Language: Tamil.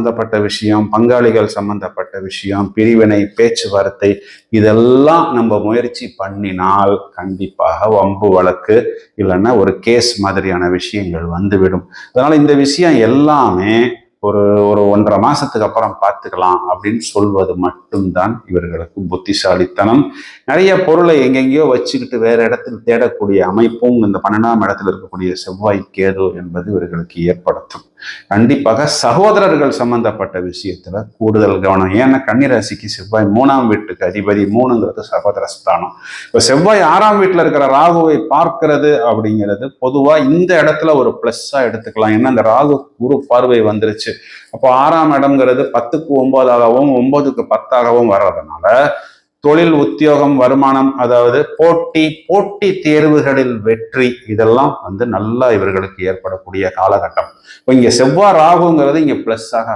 சம்பந்தப்பட்ட விஷயம், பங்காளிகள் சம்பந்தப்பட்ட விஷயம், பிரிவினை, பேச்சுவார்த்தை, இதெல்லாம் நம்ம முயற்சி பண்ணினால் கண்டிப்பாக வம்பு வழக்கு இல்லைன்னா ஒரு கேஸ் மாதிரியான விஷயங்கள் வந்துவிடும். அதனால இந்த விஷயம் எல்லாமே ஒரு ஒரு 1.5 மாசத்துக்கு அப்புறம் பார்த்துக்கலாம் அப்படின்னு சொல்வது மட்டும்தான் இவர்களுக்கு புத்திசாலித்தனம். நிறைய பொருளை எங்கெங்கேயோ வச்சுக்கிட்டு வேற இடத்தில் தேடக்கூடிய அமைப்பும் இந்த 12ஆம் இடத்தில் இருக்கக்கூடிய செவ்வாய் கேது என்பது இவர்களுக்கு ஏற்படுத்தும். கண்டிப்பாக சகோதரர்கள் சம்பந்தப்பட்ட விஷயத்துல கூடுதல் கவனம். ஏன்னா கன்னிராசிக்கு செவ்வாய் 3ஆம் வீட்டுக்கு அதிபதி. 3ங்கிறது சகோதர ஸ்தானம். இப்ப செவ்வாய் 6ஆம் வீட்டுல இருக்கிற ராகுவை பார்க்கிறது அப்படிங்கிறது பொதுவா இந்த இடத்துல ஒரு பிளஸ்ஸா எடுத்துக்கலாம். ஏன்னா இந்த ராகு குரு பார்வை வந்துருச்சு. அப்போ 6ஆம் இடம்ங்கிறது 10க்கு 9ஆகவும் 9க்கு 10ஆகவும் வர்றதுனால தொழில், உத்தியோகம், வருமானம், அதாவது போட்டி தேர்வுகளில் வெற்றி, இதெல்லாம் நல்லா இவர்களுக்கு ஏற்படக்கூடிய காலகட்டம். இங்க செவ்வாய் ராகுங்கிறது இங்க பிளஸ் ஆக